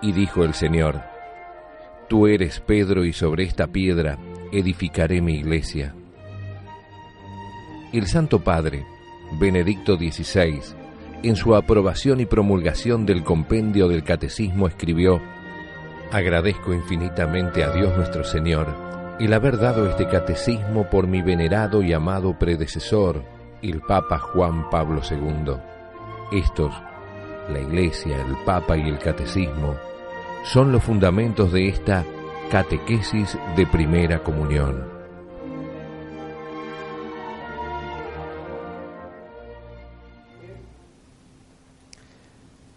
Y dijo el Señor: Tú eres Pedro, y sobre esta piedra edificaré mi iglesia. El Santo Padre, Benedicto XVI, en su aprobación y promulgación del compendio del Catecismo escribió: Agradezco infinitamente a Dios nuestro Señor el haber dado este catecismo por mi venerado y amado predecesor, el Papa Juan Pablo II. Estos, la Iglesia, el Papa y el Catecismo, son los fundamentos de esta catequesis de primera comunión.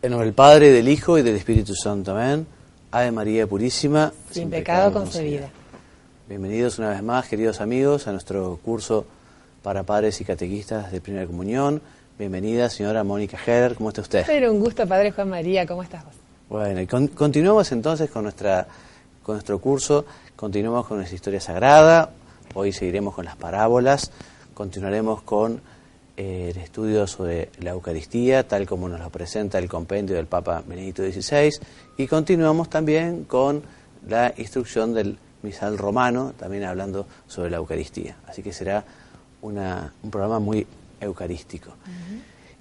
En nombre del Padre, del Hijo y del Espíritu Santo. Amén. Ave María Purísima, sin pecado concebida. Bienvenidos una vez más, queridos amigos, a nuestro curso para padres y catequistas de primera comunión. Bienvenida, señora Mónica Heller. ¿Cómo está usted? Pero un gusto, Padre Juan María. ¿Cómo estás vos? Bueno, y continuamos entonces con nuestro curso. Continuamos con nuestra historia sagrada. Hoy seguiremos con las parábolas. Continuaremos con el estudio sobre la Eucaristía, tal como nos lo presenta el compendio del Papa Benedicto XVI. Y continuamos también con la instrucción del misal romano, también hablando sobre la Eucaristía. Así que será un programa muy eucarístico.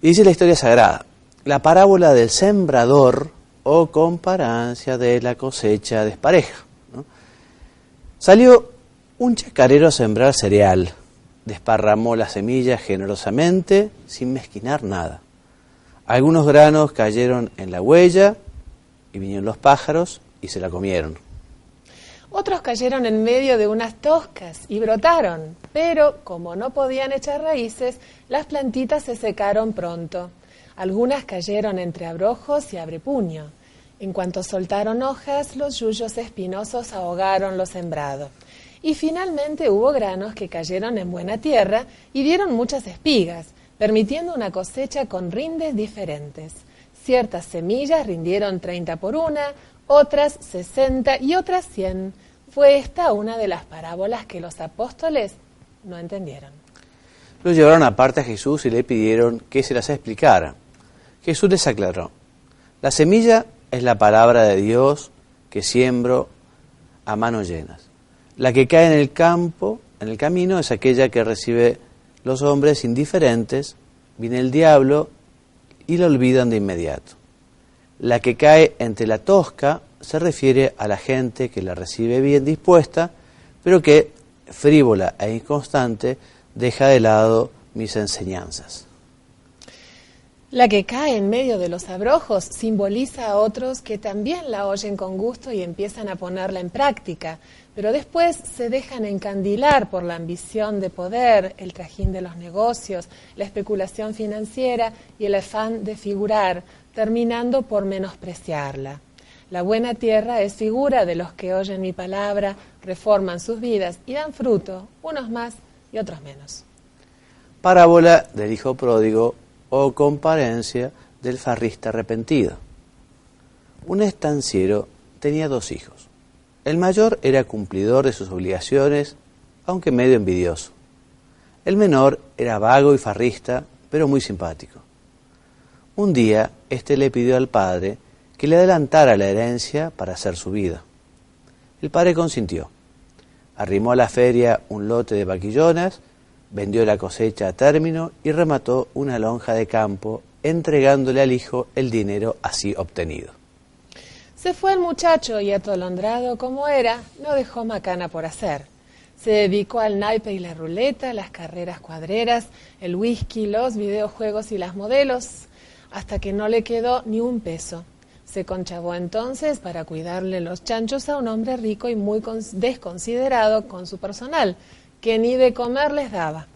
Y dice la historia sagrada: la parábola del sembrador o comparancia de la cosecha despareja, ¿no? Salió un chacarero a sembrar cereal, desparramó las semillas generosamente, sin mezquinar nada. Algunos granos cayeron en la huella, y vinieron los pájaros y se la comieron. Otros cayeron en medio de unas toscas y brotaron, pero como no podían echar raíces, las plantitas se secaron pronto. Algunas cayeron entre abrojos y abrepuño. En cuanto soltaron hojas, los yuyos espinosos ahogaron lo sembrado. Y finalmente hubo granos que cayeron en buena tierra y dieron muchas espigas, permitiendo una cosecha con rindes diferentes. Ciertas semillas rindieron 30 por una, otras 60 y otras 100. Fue esta una de las parábolas que los apóstoles no entendieron. Lo llevaron aparte a Jesús y le pidieron que se las explicara. Jesús les aclaró: la semilla es la palabra de Dios que siembro a manos llenas. La que cae en el campo, en el camino, es aquella que recibe los hombres indiferentes. Viene el diablo y la olvidan de inmediato. La que cae entre la tosca se refiere a la gente que la recibe bien dispuesta, pero que, frívola e inconstante, deja de lado mis enseñanzas. La que cae en medio de los abrojos simboliza a otros que también la oyen con gusto y empiezan a ponerla en práctica, pero después se dejan encandilar por la ambición de poder, el trajín de los negocios, la especulación financiera y el afán de figurar, terminando por menospreciarla. La buena tierra es figura de los que oyen mi palabra, reforman sus vidas y dan fruto, unos más y otros menos. Parábola del hijo pródigo o comparencia del farrista arrepentido. Un estanciero tenía 2 hijos. El mayor era cumplidor de sus obligaciones, aunque medio envidioso. El menor era vago y farrista, pero muy simpático. Un día, éste le pidió al padre que le adelantara la herencia para hacer su vida. El padre consintió. Arrimó a la feria un lote de vaquillonas, vendió la cosecha a término y remató una lonja de campo, entregándole al hijo el dinero así obtenido. Se fue el muchacho y, atolondrado como era, no dejó macana por hacer. Se dedicó al naipe y la ruleta, las carreras cuadreras, el whisky, los videojuegos y las modelos, hasta que no le quedó ni un peso. Se conchavó entonces para cuidarle los chanchos a un hombre rico y muy desconsiderado con su personal, que ni de comer les daba.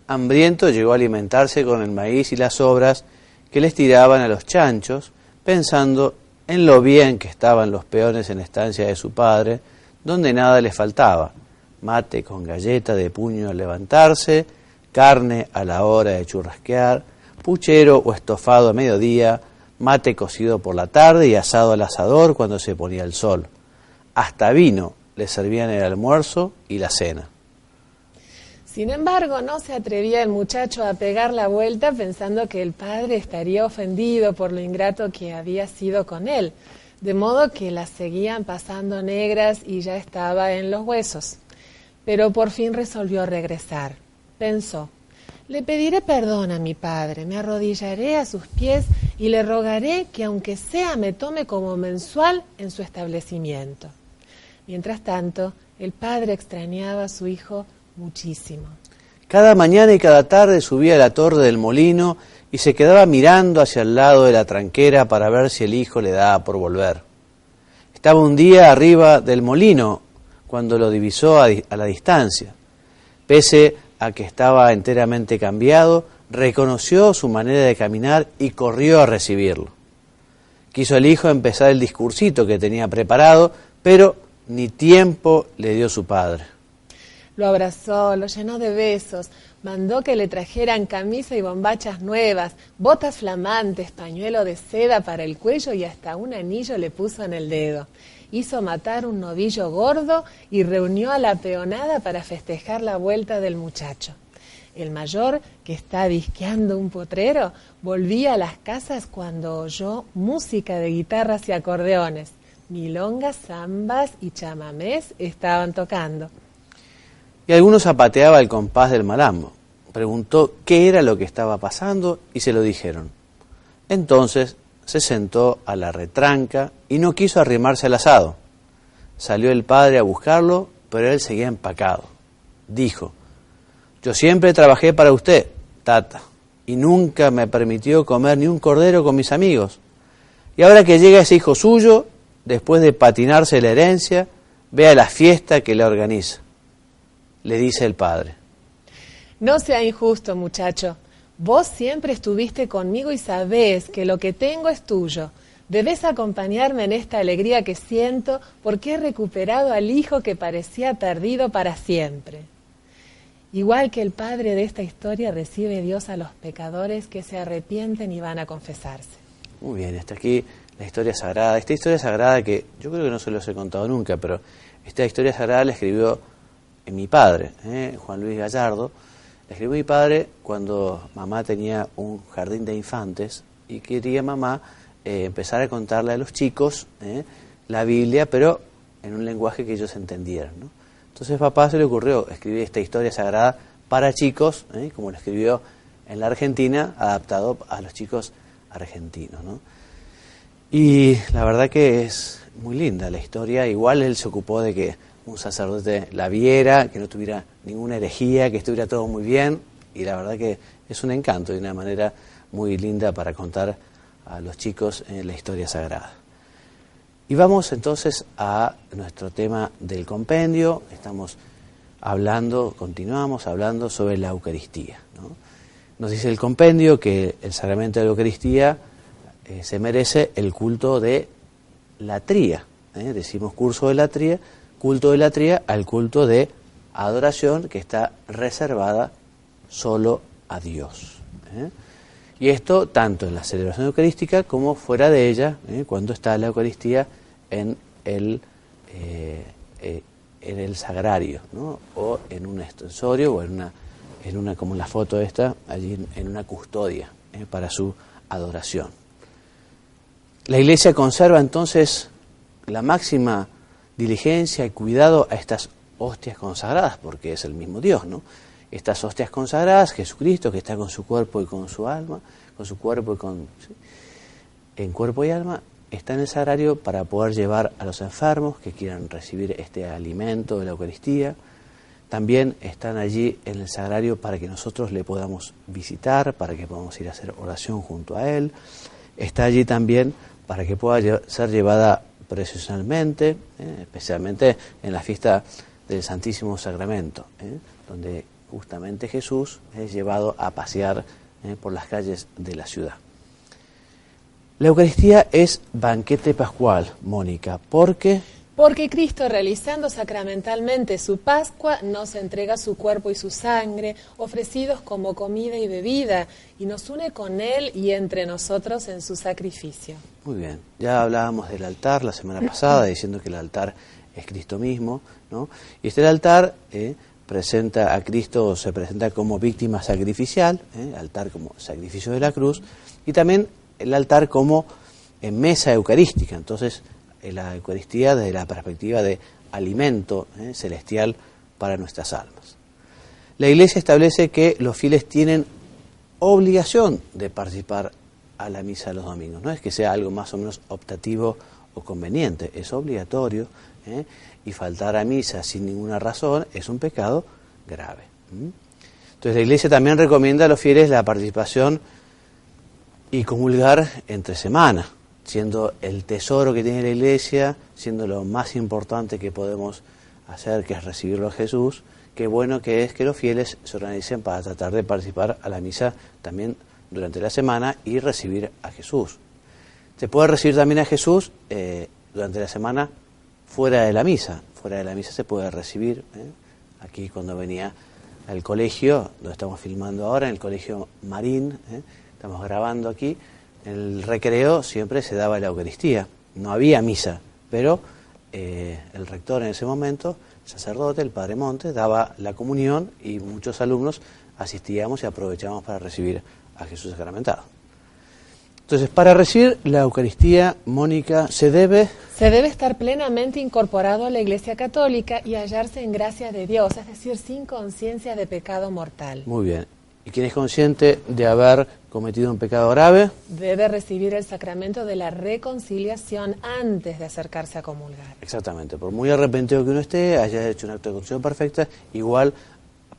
Hambriento llegó a alimentarse con el maíz y las sobras que les tiraban a los chanchos, pensando en lo bien que estaban los peones en la estancia de su padre, donde nada les faltaba: mate con galleta de puño al levantarse, carne a la hora de churrasquear, puchero o estofado a mediodía, mate cocido por la tarde y asado al asador cuando se ponía el sol. Hasta vino les servían el almuerzo y la cena. Sin embargo, no se atrevía el muchacho a pegar la vuelta pensando que el padre estaría ofendido por lo ingrato que había sido con él. de modo que las seguían pasando negras y ya estaba en los huesos. Pero por fin resolvió regresar. Pensó: le pediré perdón a mi padre, me arrodillaré a sus pies y le rogaré que aunque sea me tome como mensual en su establecimiento. Mientras tanto, el padre extrañaba a su hijo muchísimo. Cada mañana y cada tarde subía a la torre del molino y se quedaba mirando hacia el lado de la tranquera para ver si el hijo le daba por volver. Estaba un día arriba del molino cuando lo divisó a la distancia. Pese a que estaba enteramente cambiado, reconoció su manera de caminar y corrió a recibirlo. Quiso el hijo empezar el discursito que tenía preparado, pero ni tiempo le dio su padre. Lo abrazó, lo llenó de besos, mandó que le trajeran camisa y bombachas nuevas, botas flamantes, pañuelo de seda para el cuello y hasta un anillo le puso en el dedo. Hizo matar un novillo gordo y reunió a la peonada para festejar la vuelta del muchacho. El mayor, que está disqueando un potrero, volvía a las casas cuando oyó música de guitarras y acordeones. Milongas, zambas y chamamés estaban tocando. Y alguno zapateaba el compás del malambo. Preguntó qué era lo que estaba pasando y se lo dijeron. Entonces se sentó a la retranca y no quiso arrimarse al asado. Salió el padre a buscarlo, pero él seguía empacado. Dijo: yo siempre trabajé para usted, tata, y nunca me permitió comer ni un cordero con mis amigos. Y ahora que llega ese hijo suyo, después de patinarse la herencia, vea la fiesta que le organiza. Le dice el padre: no sea injusto, muchacho. Vos siempre estuviste conmigo y sabés que lo que tengo es tuyo. Debés acompañarme en esta alegría que siento porque he recuperado al hijo que parecía perdido para siempre. Igual que el padre de esta historia, recibe Dios a los pecadores que se arrepienten y van a confesarse. Muy bien, hasta aquí la historia sagrada. Esta historia sagrada que yo creo que no se los he contado nunca, pero esta historia sagrada la escribió mi padre, Juan Luis Gallardo. La escribió mi padre cuando mamá tenía un jardín de infantes y quería mamá empezar a contarle a los chicos la Biblia, pero en un lenguaje que ellos entendieran, ¿no? Entonces papá se le ocurrió escribir esta historia sagrada para chicos, como lo escribió en la Argentina, adaptado a los chicos argentinos, ¿no? Y la verdad que es muy linda la historia. Igual él se ocupó de que un sacerdote la viera, que no tuviera ninguna herejía, que estuviera todo muy bien, y la verdad que es un encanto y una manera muy linda para contar a los chicos la historia sagrada. Y vamos entonces a nuestro tema del compendio. Continuamos hablando sobre la Eucaristía, ¿no? Nos dice el compendio que el sacramento de la Eucaristía se merece el culto de latría, decimos culto de latría al culto de adoración que está reservada solo a Dios. Y esto tanto en la celebración eucarística como fuera de ella, cuando está la Eucaristía en el sagrario, ¿no? O en un extensorio o en una como en la foto esta, allí en una custodia para su adoración. La Iglesia conserva entonces la máxima diligencia y cuidado a estas hostias consagradas, porque es el mismo Dios, ¿no? Estas hostias consagradas, Jesucristo que está con su cuerpo y con su alma, con su cuerpo y en cuerpo y alma, está en el sagrario para poder llevar a los enfermos que quieran recibir este alimento de la Eucaristía. También están allí en el sagrario para que nosotros le podamos visitar, para que podamos ir a hacer oración junto a Él. Está allí también para que pueda ser llevada procesionalmente, especialmente en la fiesta del Santísimo Sacramento, donde justamente Jesús es llevado a pasear por las calles de la ciudad. La Eucaristía es banquete pascual, Mónica, porque Cristo, realizando sacramentalmente su Pascua, nos entrega su cuerpo y su sangre, ofrecidos como comida y bebida, y nos une con Él y entre nosotros en su sacrificio. Muy bien, ya hablábamos del altar la semana pasada, diciendo que el altar es Cristo mismo, ¿no? Y el altar presenta a Cristo, se presenta como víctima sacrificial, el altar como sacrificio de la cruz, y también el altar como mesa eucarística. Entonces la Eucaristía desde la perspectiva de alimento celestial para nuestras almas. La Iglesia establece que los fieles tienen obligación de participar a la misa los domingos. No es que sea algo más o menos optativo o conveniente, es obligatorio, y faltar a misa sin ninguna razón es un pecado grave. Entonces la Iglesia también recomienda a los fieles la participación y comulgar entre semana, siendo el tesoro que tiene la Iglesia, siendo lo más importante que podemos hacer, que es recibirlo a Jesús. Qué bueno que es que los fieles se organicen para tratar de participar a la misa también durante la semana y recibir a Jesús. Se puede recibir también a Jesús durante la semana fuera de la misa. Fuera de la misa se puede recibir. Aquí cuando venía al colegio, donde estamos filmando ahora, en el colegio Marín, estamos grabando aquí, en el recreo siempre se daba la Eucaristía. No había misa, pero el rector en ese momento, el sacerdote, el padre Montes, daba la comunión y muchos alumnos asistíamos y aprovechábamos para recibir a Jesús sacramentado. Entonces, para recibir la Eucaristía, Mónica, se debe estar plenamente incorporado a la Iglesia Católica y hallarse en gracia de Dios, es decir, sin conciencia de pecado mortal. Muy bien. ¿Y quien es consciente de haber cometido un pecado grave? Debe recibir el sacramento de la reconciliación antes de acercarse a comulgar. Exactamente. Por muy arrepentido que uno esté, haya hecho un acto de contrición perfecta, igual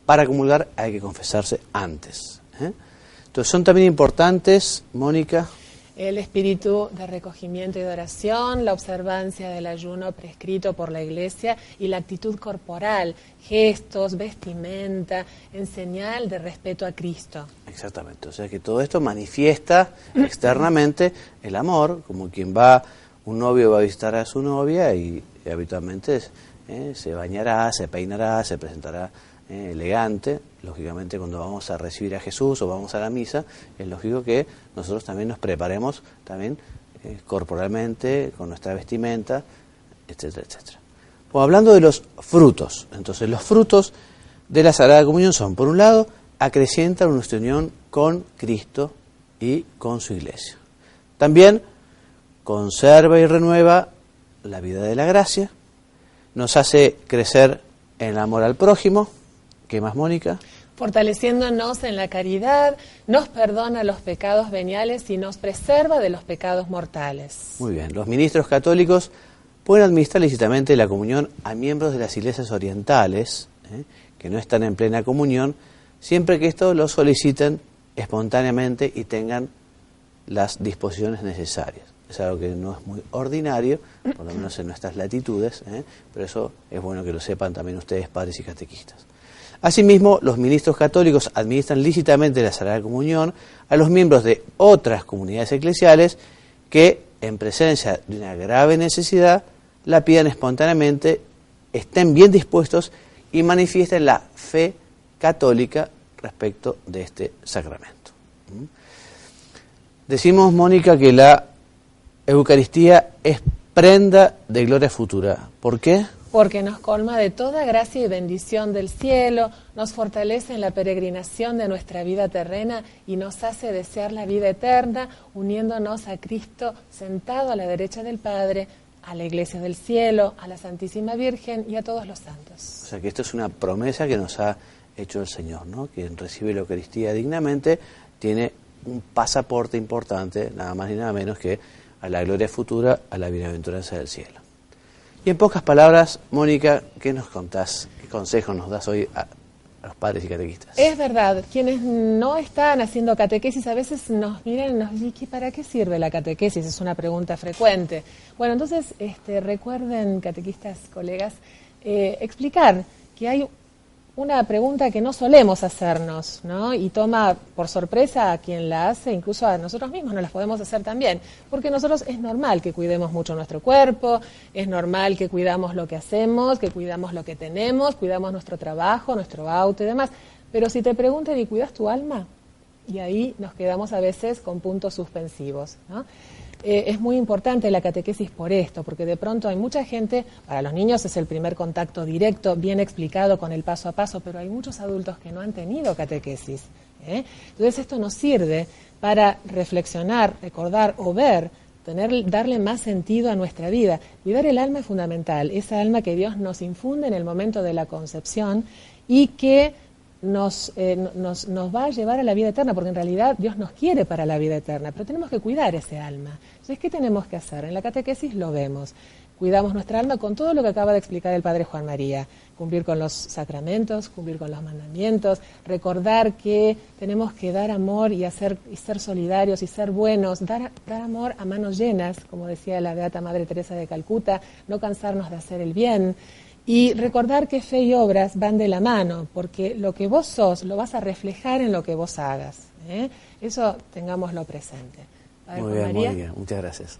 para comulgar hay que confesarse antes. Entonces son también importantes, Mónica, el espíritu de recogimiento y de oración, la observancia del ayuno prescrito por la Iglesia y la actitud corporal, gestos, vestimenta, en señal de respeto a Cristo. Exactamente, o sea que todo esto manifiesta externamente el amor, como quien va, un novio va a visitar a su novia y habitualmente se bañará, se peinará, se presentará elegante. Lógicamente cuando vamos a recibir a Jesús o vamos a la misa, es lógico que nosotros también nos preparemos también corporalmente, con nuestra vestimenta, etcétera, etcétera. Pues hablando de los frutos, entonces los frutos de la Sagrada Comunión son, por un lado, acrecientan nuestra unión con Cristo y con su Iglesia. También conserva y renueva la vida de la gracia, nos hace crecer en el amor al prójimo. ¿Qué más, Mónica? Fortaleciéndonos en la caridad, nos perdona los pecados veniales y nos preserva de los pecados mortales. Muy bien. Los ministros católicos pueden administrar lícitamente la comunión a miembros de las iglesias orientales, que no están en plena comunión, siempre que esto lo soliciten espontáneamente y tengan las disposiciones necesarias. Es algo que no es muy ordinario, por lo menos en nuestras latitudes, pero eso es bueno que lo sepan también ustedes, padres y catequistas. Asimismo, los ministros católicos administran lícitamente la Sagrada Comunión a los miembros de otras comunidades eclesiales que, en presencia de una grave necesidad, la pidan espontáneamente, estén bien dispuestos y manifiesten la fe católica respecto de este sacramento. Decimos, Mónica, que la Eucaristía es prenda de gloria futura. ¿Por qué? Porque nos colma de toda gracia y bendición del cielo, nos fortalece en la peregrinación de nuestra vida terrena y nos hace desear la vida eterna, uniéndonos a Cristo sentado a la derecha del Padre, a la Iglesia del cielo, a la Santísima Virgen y a todos los santos. O sea que esto es una promesa que nos ha hecho el Señor, ¿no? Quien recibe la Eucaristía dignamente tiene un pasaporte importante, nada más ni nada menos que a la gloria futura, a la bienaventuranza del cielo. Y en pocas palabras, Mónica, ¿qué nos contás? ¿Qué consejos nos das hoy a los padres y catequistas? Es verdad, quienes no están haciendo catequesis a veces nos miran y nos dicen, ¿para qué sirve la catequesis? Es una pregunta frecuente. Bueno, entonces recuerden, catequistas, colegas, explicar que hay una pregunta que no solemos hacernos, ¿no? Y toma por sorpresa a quien la hace, incluso a nosotros mismos nos las podemos hacer también, porque nosotros es normal que cuidemos mucho nuestro cuerpo, es normal que cuidamos lo que hacemos, que cuidamos lo que tenemos, cuidamos nuestro trabajo, nuestro auto y demás, pero si te preguntan, ¿y cuidas tu alma? Y ahí nos quedamos a veces con puntos suspensivos, ¿no? Es muy importante la catequesis por esto, porque de pronto hay mucha gente, para los niños es el primer contacto directo, bien explicado con el paso a paso, pero hay muchos adultos que no han tenido catequesis. Entonces esto nos sirve para reflexionar, recordar o ver darle más sentido a nuestra vida. Cuidar el alma es fundamental, esa alma que Dios nos infunde en el momento de la concepción y que nos va a llevar a la vida eterna, porque en realidad Dios nos quiere para la vida eterna, pero tenemos que cuidar ese alma. Entonces, ¿qué tenemos que hacer? En la catequesis lo vemos. Cuidamos nuestra alma con todo lo que acaba de explicar el Padre Juan María. Cumplir con los sacramentos, cumplir con los mandamientos, recordar que tenemos que dar amor y ser solidarios y ser buenos, dar amor a manos llenas, como decía la Beata Madre Teresa de Calcuta, no cansarnos de hacer el bien. Y recordar que fe y obras van de la mano, porque lo que vos sos lo vas a reflejar en lo que vos hagas. Eso tengámoslo presente. Padre Juan María. Muy bien, muchas gracias.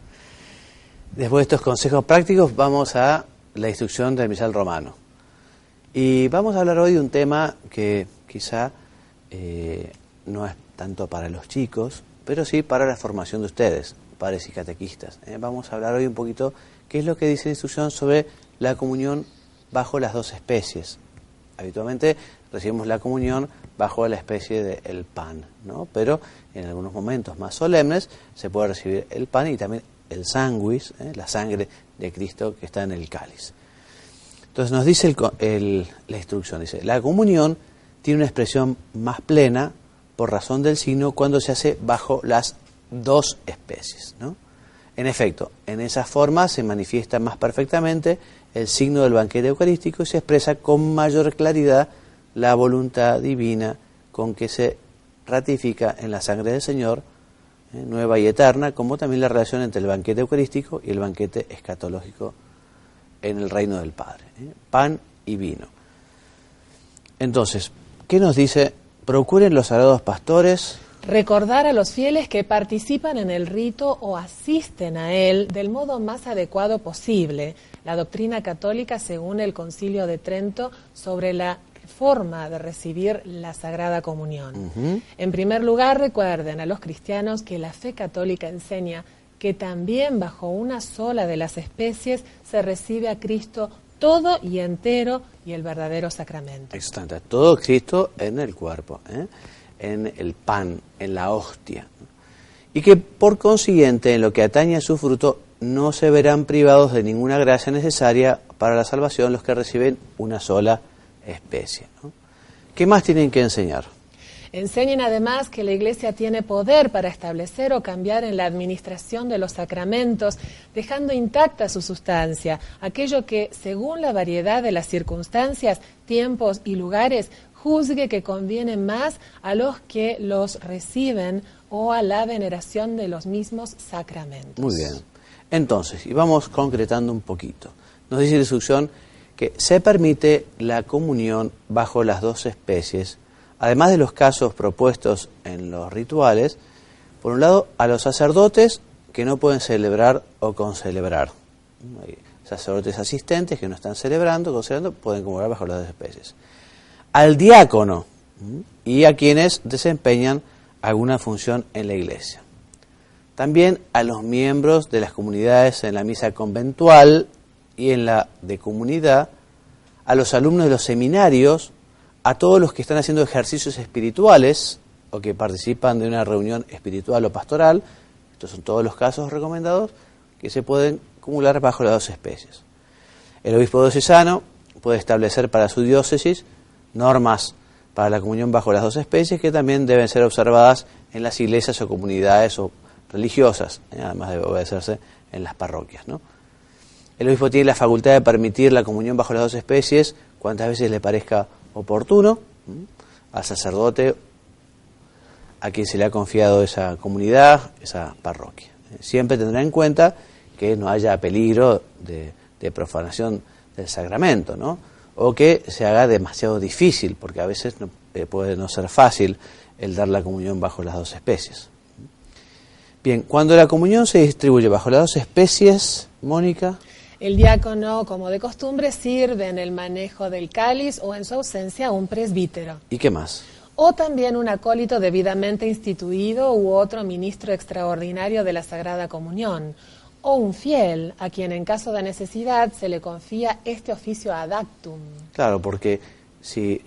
Después de estos consejos prácticos vamos a la instrucción del misal romano. Y vamos a hablar hoy de un tema que quizá no es tanto para los chicos, pero sí para la formación de ustedes, padres y catequistas. Vamos a hablar hoy un poquito qué es lo que dice la instrucción sobre la comunión bajo las dos especies. Habitualmente recibimos la comunión bajo la especie del pan, ¿no? Pero en algunos momentos más solemnes se puede recibir el pan y también el sanguis, la sangre de Cristo que está en el cáliz. Entonces nos dice la instrucción, dice, la comunión tiene una expresión más plena por razón del signo cuando se hace bajo las dos especies, ¿no? En efecto, en esa forma se manifiesta más perfectamente el signo del banquete eucarístico y se expresa con mayor claridad la voluntad divina con que se ratifica en la sangre del Señor, nueva y eterna, como también la relación entre el banquete eucarístico y el banquete escatológico en el reino del Padre. Pan y vino. Entonces, ¿qué nos dice? Procuren los sagrados pastores recordar a los fieles que participan en el rito o asisten a él del modo más adecuado posible. La doctrina católica según el Concilio de Trento sobre la forma de recibir la Sagrada Comunión. En primer lugar, recuerden a los cristianos que la fe católica enseña que también bajo una sola de las especies se recibe a Cristo todo y entero y el verdadero sacramento. Exacto, todo Cristo en el cuerpo, en el pan, en la hostia. Y que por consiguiente en lo que atañe a su fruto no se verán privados de ninguna gracia necesaria para la salvación los que reciben una sola especie, ¿no? ¿Qué más tienen que enseñar? Enseñen además que la Iglesia tiene poder para establecer o cambiar en la administración de los sacramentos, dejando intacta su sustancia, aquello que, según la variedad de las circunstancias, tiempos y lugares, juzgue que conviene más a los que los reciben o a la veneración de los mismos sacramentos. Muy bien. Entonces, y vamos concretando un poquito. Nos dice la instrucción que se permite la comunión bajo las dos especies, además de los casos propuestos en los rituales, por un lado, a los sacerdotes que no pueden celebrar o concelebrar. Hay sacerdotes asistentes que no están celebrando, concebrando, pueden comulgar bajo las dos especies. Al diácono y a quienes desempeñan alguna función en la iglesia. También a los miembros de las comunidades en la misa conventual y en la de comunidad, a los alumnos de los seminarios, a todos los que están haciendo ejercicios espirituales o que participan de una reunión espiritual o pastoral. Estos son todos los casos recomendados que se pueden acumular bajo las dos especies. El obispo diocesano puede establecer para su diócesis normas para la comunión bajo las dos especies que también deben ser observadas en las iglesias o comunidades o religiosas, además de obedecerse en las parroquias, ¿no? El obispo tiene la facultad de permitir la comunión bajo las dos especies cuantas veces le parezca oportuno al sacerdote a quien se le ha confiado esa comunidad, esa parroquia. Siempre tendrá en cuenta que no haya peligro de profanación del sacramento, ¿no? O que se haga demasiado difícil, porque a veces puede no ser fácil el dar la comunión bajo las dos especies. Bien, cuando la comunión se distribuye bajo las dos especies, Mónica. El diácono, como de costumbre, sirve en el manejo del cáliz o en su ausencia un presbítero. ¿Y qué más? O también un acólito debidamente instituido u otro ministro extraordinario de la Sagrada Comunión. O un fiel, a quien en caso de necesidad se le confía este oficio ad actum. Claro, porque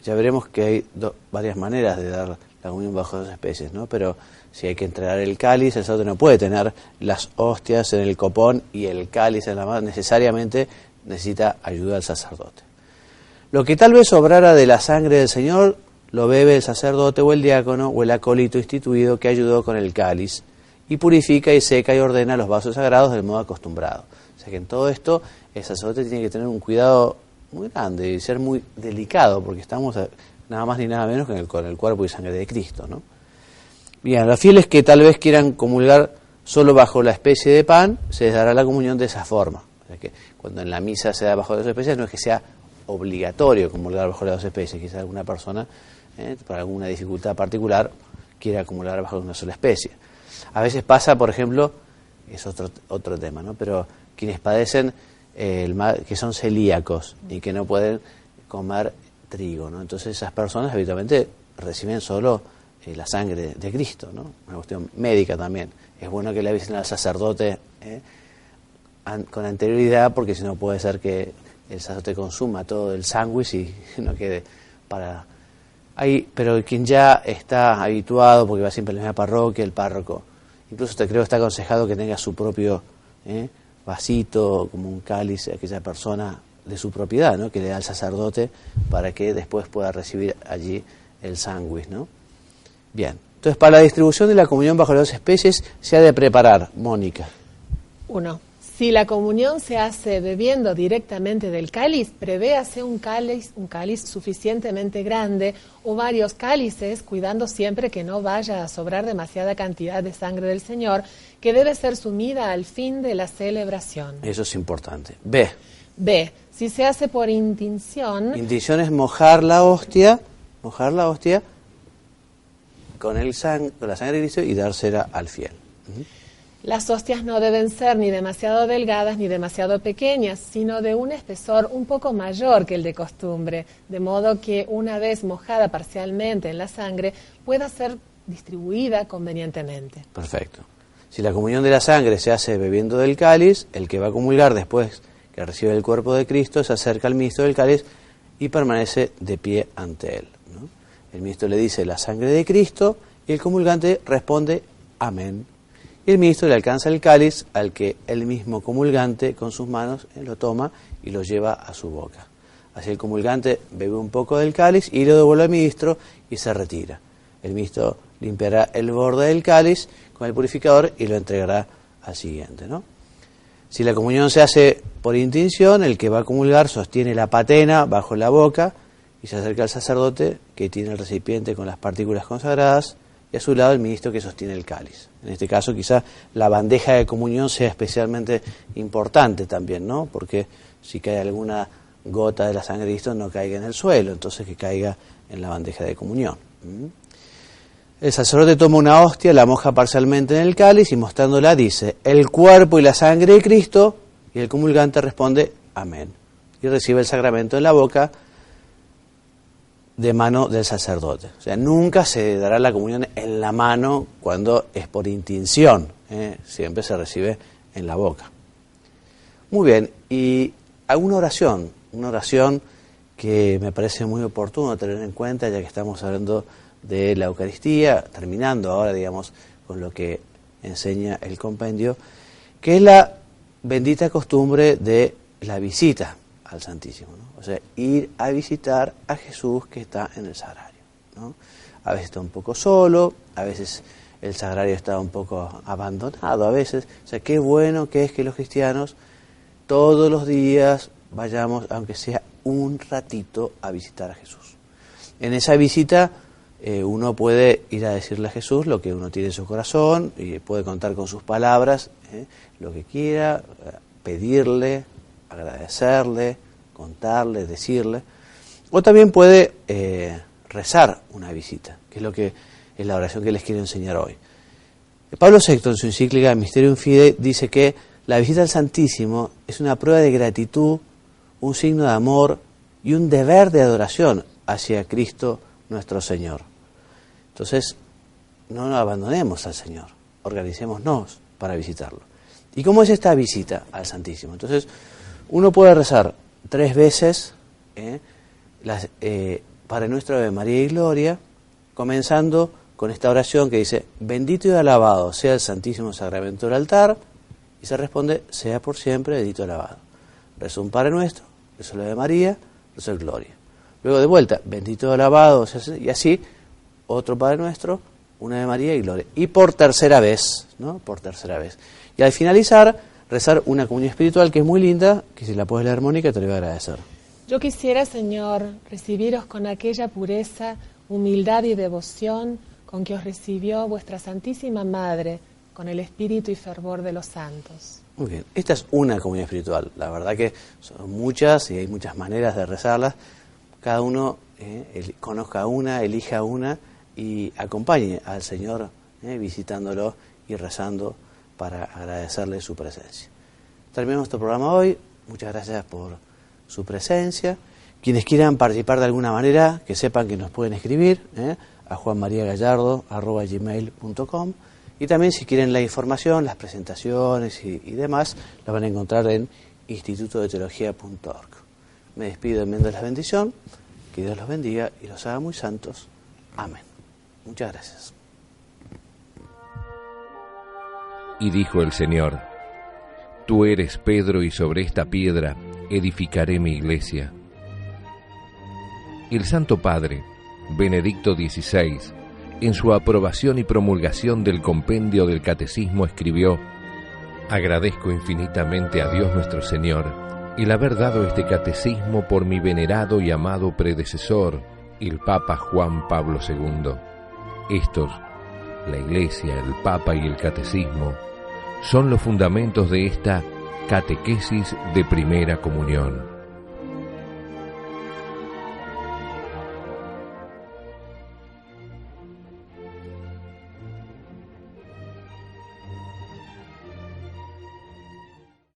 ya veremos que hay varias maneras de dar la comunión bajo dos especies, ¿no? Pero si hay que entregar el cáliz, el sacerdote no puede tener las hostias en el copón y el cáliz en la mano, necesariamente necesita ayuda del sacerdote. Lo que tal vez sobrara de la sangre del Señor, lo bebe el sacerdote o el diácono o el acólito instituido que ayudó con el cáliz, y purifica y seca y ordena los vasos sagrados del modo acostumbrado. O sea que en todo esto el sacerdote tiene que tener un cuidado muy grande y ser muy delicado, porque estamos nada más ni nada menos que con el cuerpo y sangre de Cristo, ¿no? Bien, a los fieles que tal vez quieran comulgar solo bajo la especie de pan, se les dará la comunión de esa forma. O sea que cuando en la misa se da bajo las dos especies, no es que sea obligatorio comulgar bajo las dos especies, quizás alguna persona, por alguna dificultad particular, quiera comulgar bajo una sola especie. A veces pasa, por ejemplo, es otro tema, ¿no? Pero quienes padecen que son celíacos y que no pueden comer trigo, ¿no? Entonces esas personas habitualmente reciben solo la sangre de Cristo, ¿no? Una cuestión médica también. Es bueno que le avisen al sacerdote con anterioridad, porque si no puede ser que el sacerdote consuma todo el sándwich y no quede para... pero quien ya está habituado, porque va siempre a la misma parroquia, el párroco, incluso te creo está aconsejado que tenga su propio vasito, como un cáliz, aquella persona de su propiedad, ¿no? Que le da al sacerdote para que después pueda recibir allí el sándwich, ¿no? Bien, entonces para la distribución de la comunión bajo las dos especies se ha de preparar, Mónica. 1. Si la comunión se hace bebiendo directamente del cáliz, prevéase un cáliz suficientemente grande o varios cálices, cuidando siempre que no vaya a sobrar demasiada cantidad de sangre del Señor, que debe ser sumida al fin de la celebración. Eso es importante. B. Si se hace por intinción... Intinción es mojar la hostia con la sangre de Cristo y dársela al fiel. Las hostias no deben ser ni demasiado delgadas ni demasiado pequeñas, sino de un espesor un poco mayor que el de costumbre, de modo que una vez mojada parcialmente en la sangre pueda ser distribuida convenientemente. Perfecto. Si la comunión de la sangre se hace bebiendo del cáliz, el que va a comulgar después que recibe el cuerpo de Cristo se acerca al ministro del cáliz y permanece de pie ante él, ¿no? El ministro le dice la sangre de Cristo y el comulgante responde amén. Y el ministro le alcanza el cáliz al que el mismo comulgante con sus manos lo toma y lo lleva a su boca. Así el comulgante bebe un poco del cáliz y lo devuelve al ministro y se retira. El ministro limpiará el borde del cáliz con el purificador y lo entregará al siguiente, ¿no? Si la comunión se hace por intinción, el que va a comulgar sostiene la patena bajo la boca y se acerca al sacerdote que tiene el recipiente con las partículas consagradas y a su lado el ministro que sostiene el cáliz. En este caso quizá la bandeja de comunión sea especialmente importante también, ¿no? Porque si cae alguna gota de la sangre de Cristo no caiga en el suelo, entonces que caiga en la bandeja de comunión. El sacerdote toma una hostia, la moja parcialmente en el cáliz y mostrándola dice, el cuerpo y la sangre de Cristo, y el comulgante responde, amén. Y recibe el sacramento en la boca de mano del sacerdote. O sea, nunca se dará la comunión en la mano cuando es por intinción, siempre se recibe en la boca. Muy bien, y una oración que me parece muy oportuno tener en cuenta, ya que estamos hablando de la Eucaristía, terminando ahora, digamos, con lo que enseña el compendio, que es la bendita costumbre de la visita al Santísimo, ¿no? O sea, ir a visitar a Jesús que está en el sagrario, ¿no? A veces está un poco solo, a veces el sagrario está un poco abandonado, a veces. O sea, qué bueno que es que los cristianos todos los días vayamos, aunque sea un ratito, a visitar a Jesús. En esa visita uno puede ir a decirle a Jesús lo que uno tiene en su corazón y puede contar con sus palabras lo que quiera, pedirle, agradecerle, contarle, decirle. O también puede rezar una visita, que es lo que es la oración que les quiero enseñar hoy. Pablo VI, en su encíclica Mysterium Fidei, dice que la visita al Santísimo es una prueba de gratitud, un signo de amor y un deber de adoración hacia Cristo nuestro Señor. Entonces, no nos abandonemos al Señor, organicémonos para visitarlo. ¿Y cómo es esta visita al Santísimo? Entonces, uno puede rezar 3 veces Padre Nuestro, Ave María y Gloria, comenzando con esta oración que dice, bendito y alabado sea el Santísimo Sacramento del altar, y se responde, sea por siempre bendito y alabado. Rezo un Padre Nuestro, rezo la de María, rezo el Gloria. Luego de vuelta, bendito y alabado, y así, otro Padre Nuestro, una de María y Gloria. Y por tercera vez, ¿no? Por tercera vez. Y al finalizar, rezar una comunión espiritual que es muy linda, que si la puedes leer, Mónica, te lo voy a agradecer. Yo quisiera, Señor, recibiros con aquella pureza, humildad y devoción con que os recibió vuestra Santísima Madre, con el espíritu y fervor de los santos. Muy bien, esta es una comunión espiritual. La verdad que son muchas y hay muchas maneras de rezarlas. Cada uno conozca una, elija una y acompañe al Señor visitándolo y rezando para agradecerle su presencia. Terminamos nuestro programa hoy. Muchas gracias por su presencia. Quienes quieran participar de alguna manera, que sepan que nos pueden escribir a juanmariagallardo@gmail.com, y también si quieren la información, las presentaciones y demás, la van a encontrar en institutodeteología.org. Me despido enviando la bendición, que Dios los bendiga y los haga muy santos. Amén. Muchas gracias. Y dijo el Señor, tú eres Pedro, y sobre esta piedra edificaré mi iglesia. El Santo Padre, Benedicto XVI, en su aprobación y promulgación del compendio del Catecismo escribió, agradezco infinitamente a Dios nuestro Señor el haber dado este catecismo por mi venerado y amado predecesor, el Papa Juan Pablo II. Estos, la Iglesia, el Papa y el Catecismo, son los fundamentos de esta catequesis de primera comunión.